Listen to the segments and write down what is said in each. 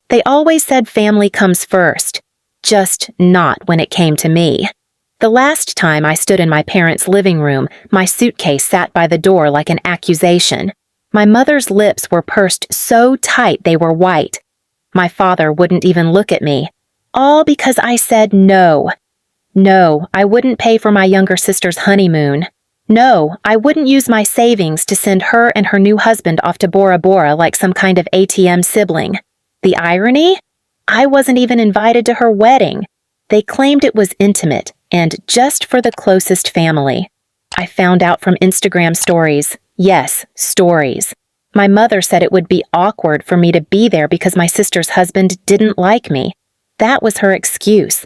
They always said family comes first, just not when it came to me. The last time I stood in my parents' living room, my suitcase sat by the door like an accusation. My mother's lips were pursed so tight they were white. My father wouldn't even look at me, all because I said no. No, I wouldn't pay for my younger sister's honeymoon. No, I wouldn't use my savings to send her and her new husband off to Bora Bora like some kind of ATM sibling. The irony? I wasn't even invited to her wedding. They claimed it was intimate and just for the closest family. I found out from Instagram stories. Yes, stories. My mother said it would be awkward for me to be there because my sister's husband didn't like me. That was her excuse.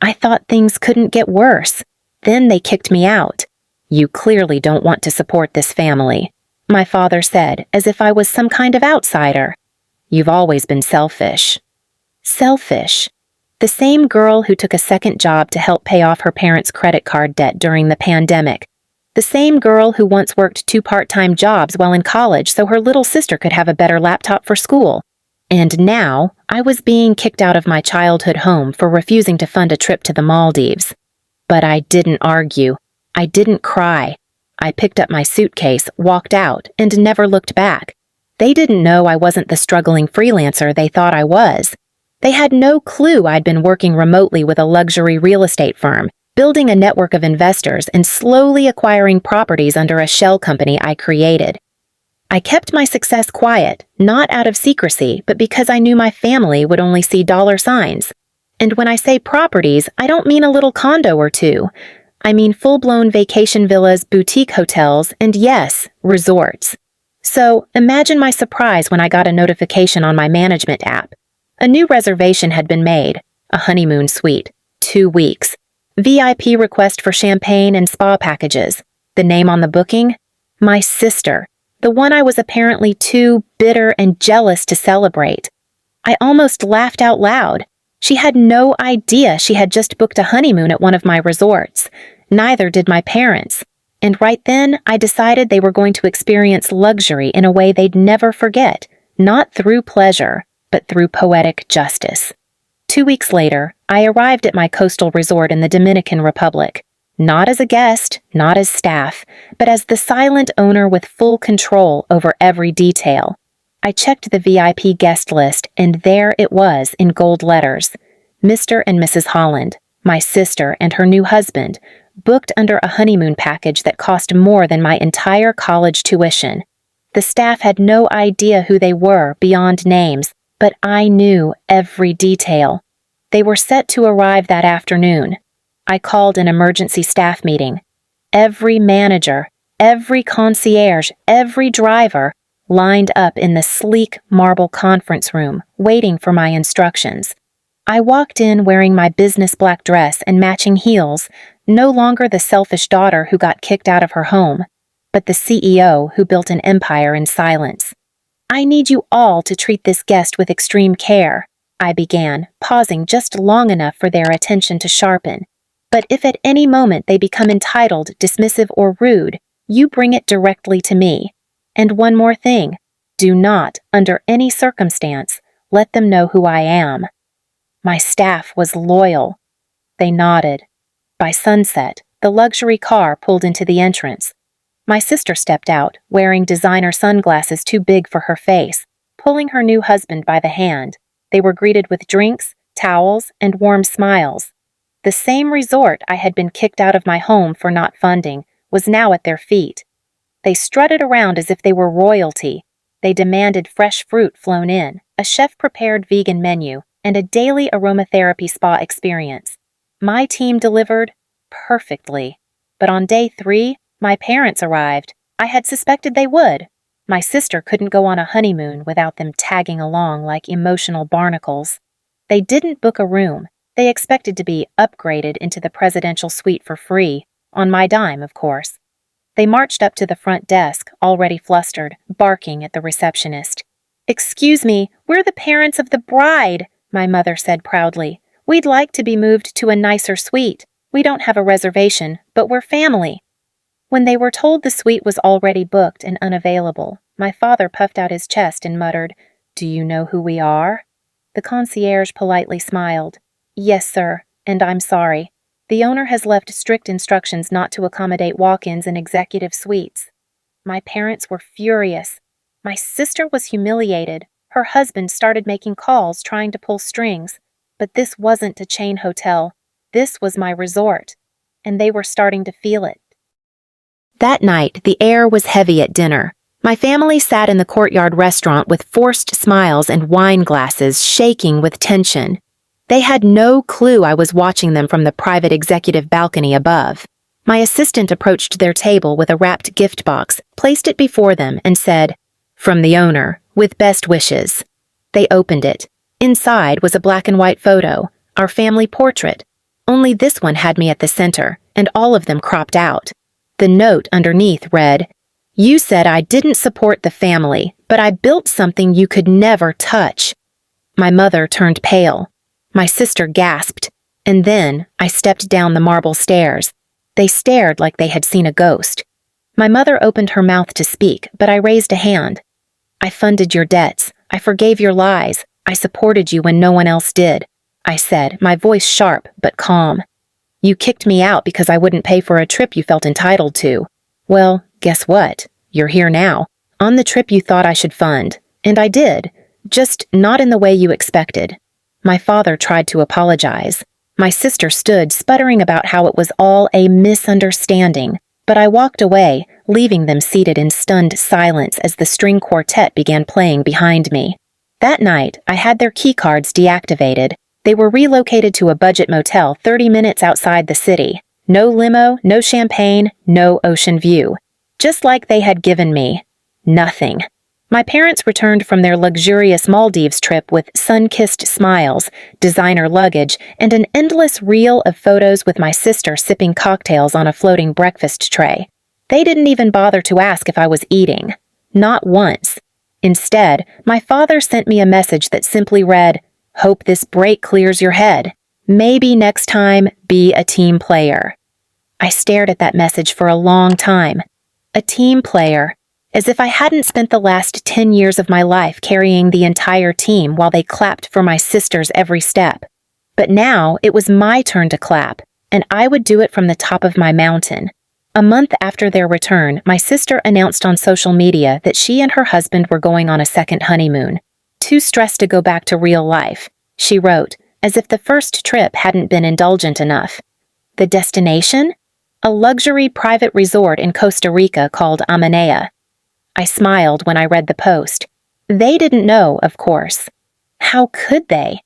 I thought things couldn't get worse. Then they kicked me out. You clearly don't want to support this family, my father said, as if I was some kind of outsider. You've always been selfish. Selfish. The same girl who took a second job to help pay off her parents' credit card debt during the pandemic. The same girl who once worked 2 part-time jobs while in college so her little sister could have a better laptop for school. And now, I was being kicked out of my childhood home for refusing to fund a trip to the Maldives. But I didn't argue. I didn't cry. I picked up my suitcase, walked out, and never looked back. They didn't know I wasn't the struggling freelancer they thought I was. They had no clue I'd been working remotely with a luxury real estate firm, building a network of investors and slowly acquiring properties under a shell company I created. I kept my success quiet, not out of secrecy, but because I knew my family would only see dollar signs. And when I say properties, I don't mean a little condo or two. I mean full-blown vacation villas, boutique hotels, and yes, resorts. So imagine my surprise when I got a notification on my management app. A new reservation had been made, a honeymoon suite, 2 weeks. VIP request for champagne and spa packages. The name on the booking? My sister, the one I was apparently too bitter and jealous to celebrate. I almost laughed out loud. She had no idea she had just booked a honeymoon at one of my resorts. Neither did my parents. And right then, I decided they were going to experience luxury in a way they'd never forget, not through pleasure, but through poetic justice. 2 weeks later, I arrived at my coastal resort in the Dominican Republic, not as a guest, not as staff, but as the silent owner with full control over every detail. I checked the VIP guest list, and there it was in gold letters. Mr. and Mrs. Holland, my sister and her new husband, booked under a honeymoon package that cost more than my entire college tuition. The staff had no idea who they were beyond names, but I knew every detail. They were set to arrive that afternoon. I called an emergency staff meeting. Every manager, every concierge, every driver lined up in the sleek marble conference room, waiting for my instructions. I walked in wearing my business black dress and matching heels, no longer the selfish daughter who got kicked out of her home, but the CEO who built an empire in silence. I need you all to treat this guest with extreme care, I began, pausing just long enough for their attention to sharpen. But if at any moment they become entitled, dismissive, or rude, you bring it directly to me. And one more thing, do not, under any circumstance, let them know who I am. My staff was loyal. They nodded. By sunset, the luxury car pulled into the entrance. My sister stepped out, wearing designer sunglasses too big for her face, pulling her new husband by the hand. They were greeted with drinks, towels, and warm smiles. The same resort I had been kicked out of my home for not funding was now at their feet. They strutted around as if they were royalty. They demanded fresh fruit flown in, a chef-prepared vegan menu, and a daily aromatherapy spa experience. My team delivered perfectly. But on day 3, my parents arrived. I had suspected they would. My sister couldn't go on a honeymoon without them tagging along like emotional barnacles. They didn't book a room. They expected to be upgraded into the presidential suite for free, on my dime, of course. They marched up to the front desk, already flustered, barking at the receptionist. "Excuse me, we're the parents of the bride," my mother said proudly. "We'd like to be moved to a nicer suite. We don't have a reservation, but we're family." When they were told the suite was already booked and unavailable, my father puffed out his chest and muttered, "Do you know who we are?" The concierge politely smiled. "Yes, sir, and I'm sorry. The owner has left strict instructions not to accommodate walk-ins in executive suites." My parents were furious. My sister was humiliated. Her husband started making calls trying to pull strings. But this wasn't a chain hotel. This was my resort. And they were starting to feel it. That night, the air was heavy at dinner. My family sat in the courtyard restaurant with forced smiles and wine glasses shaking with tension. They had no clue I was watching them from the private executive balcony above. My assistant approached their table with a wrapped gift box, placed it before them, and said, "From the owner, with best wishes." They opened it. Inside was a black and white photo, our family portrait. Only this one had me at the center, and all of them cropped out. The note underneath read, "You said I didn't support the family, but I built something you could never touch." My mother turned pale. My sister gasped, and then I stepped down the marble stairs. They stared like they had seen a ghost. My mother opened her mouth to speak, but I raised a hand. "I funded your debts. I forgave your lies. I supported you when no one else did," I said, my voice sharp but calm. "You kicked me out because I wouldn't pay for a trip you felt entitled to. Well, guess what? You're here now, on the trip you thought I should fund. And I did, just not in the way you expected." My father tried to apologize. My sister stood sputtering about how it was all a misunderstanding, but I walked away, leaving them seated in stunned silence as the string quartet began playing behind me. That night, I had their keycards deactivated. They were relocated to a budget motel 30 minutes outside the city. No limo, no champagne, no ocean view. Just like they had given me nothing. My parents returned from their luxurious Maldives trip with sun-kissed smiles, designer luggage, and an endless reel of photos with my sister sipping cocktails on a floating breakfast tray. They didn't even bother to ask if I was eating. Not once. Instead, my father sent me a message that simply read, "Hope this break clears your head. Maybe next time, be a team player." I stared at that message for a long time. A team player. As if I hadn't spent the last 10 years of my life carrying the entire team while they clapped for my sister's every step. But now it was my turn to clap, and I would do it from the top of my mountain. A month after their return, my sister announced on social media that she and her husband were going on a second honeymoon. Too stressed to go back to real life, she wrote, as if the first trip hadn't been indulgent enough. The destination? A luxury private resort in Costa Rica called Amanea. I smiled when I read the post. They didn't know, of course. How could they?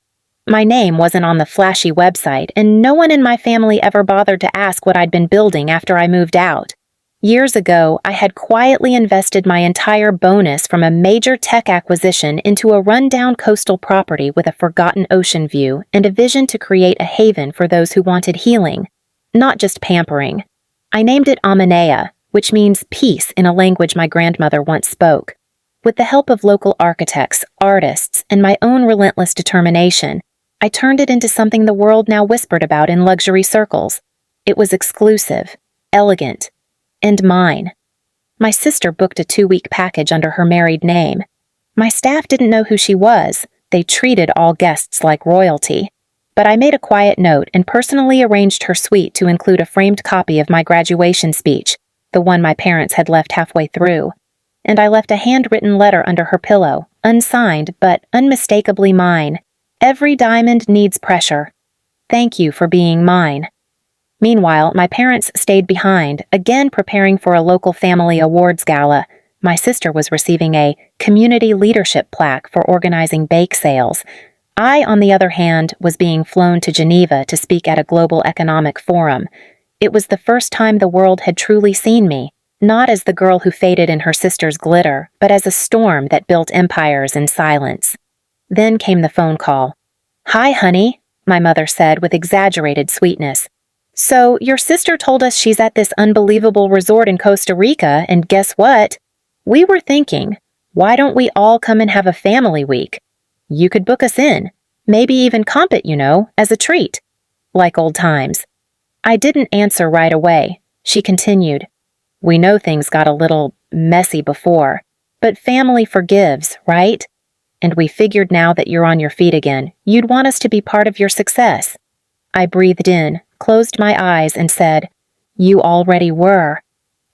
My name wasn't on the flashy website, and no one in my family ever bothered to ask what I'd been building after I moved out. Years ago, I had quietly invested my entire bonus from a major tech acquisition into a rundown coastal property with a forgotten ocean view and a vision to create a haven for those who wanted healing, not just pampering. I named it Amanea, which means peace in a language my grandmother once spoke. With the help of local architects, artists, and my own relentless determination, I turned it into something the world now whispered about in luxury circles. It was exclusive, elegant, and mine. My sister booked a 2-week package under her married name. My staff didn't know who she was. They treated all guests like royalty. But I made a quiet note and personally arranged her suite to include a framed copy of my graduation speech, the one my parents had left halfway through. And I left a handwritten letter under her pillow, unsigned but unmistakably mine. Every diamond needs pressure. Thank you for being mine. Meanwhile, my parents stayed behind, again preparing for a local family awards gala. My sister was receiving a community leadership plaque for organizing bake sales. I, on the other hand, was being flown to Geneva to speak at a global economic forum. It was the first time the world had truly seen me, not as the girl who faded in her sister's glitter, but as a storm that built empires in silence. Then came the phone call. "Hi, honey," my mother said with exaggerated sweetness. "So, your sister told us she's at this unbelievable resort in Costa Rica, and guess what? We were thinking, why don't we all come and have a family week? You could book us in, maybe even comp it, as a treat." Like old times. I didn't answer right away. She continued, "We know things got a little messy before, but family forgives, right? and we figured now that you're on your feet again, you'd want us to be part of your success." I breathed in, closed my eyes, and said, "You already were."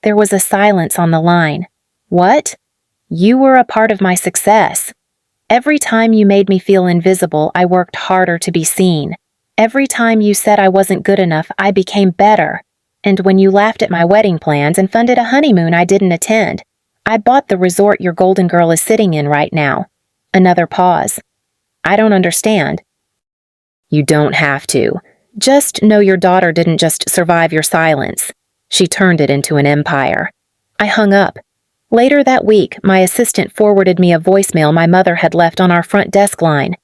There was a silence on the line. "What?" "You were a part of my success. Every time you made me feel invisible, I worked harder to be seen. Every time you said I wasn't good enough, I became better. And when you laughed at my wedding plans and funded a honeymoon I didn't attend, I bought the resort your golden girl is sitting in right now." Another pause. "I don't understand." "You don't have to. Just know your daughter didn't just survive your silence. She turned it into an empire." I hung up. Later that week, my assistant forwarded me a voicemail my mother had left on our front desk line.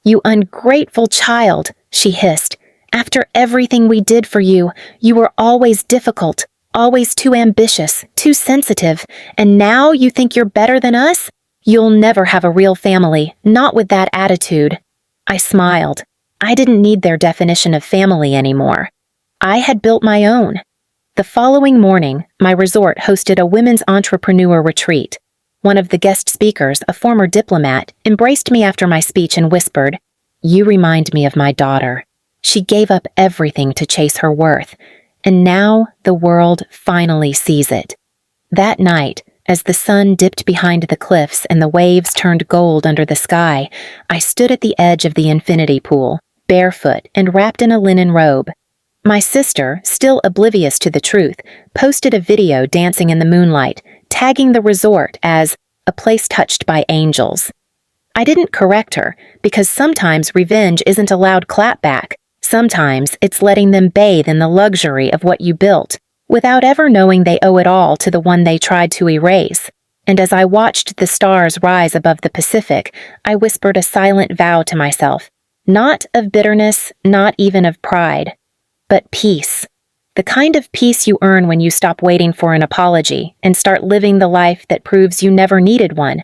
"You ungrateful child," she hissed. "After everything we did for you, you were always difficult, always too ambitious, too sensitive, and now you think you're better than us? You'll never have a real family, not with that attitude." I smiled. I didn't need their definition of family anymore. I had built my own. The following morning, my resort hosted a women's entrepreneur retreat. One of the guest speakers, a former diplomat, embraced me after my speech and whispered, "You remind me of my daughter. She gave up everything to chase her worth, and now the world finally sees it." That night, as the sun dipped behind the cliffs and the waves turned gold under the sky, I stood at the edge of the infinity pool, barefoot and wrapped in a linen robe. My sister, still oblivious to the truth, posted a video dancing in the moonlight, tagging the resort as a place touched by angels. I didn't correct her, because sometimes revenge isn't a loud clapback. Sometimes it's letting them bathe in the luxury of what you built, without ever knowing they owe it all to the one they tried to erase. And as I watched the stars rise above the Pacific, I whispered a silent vow to myself, not of bitterness, not even of pride, but peace. The kind of peace you earn when you stop waiting for an apology and start living the life that proves you never needed one.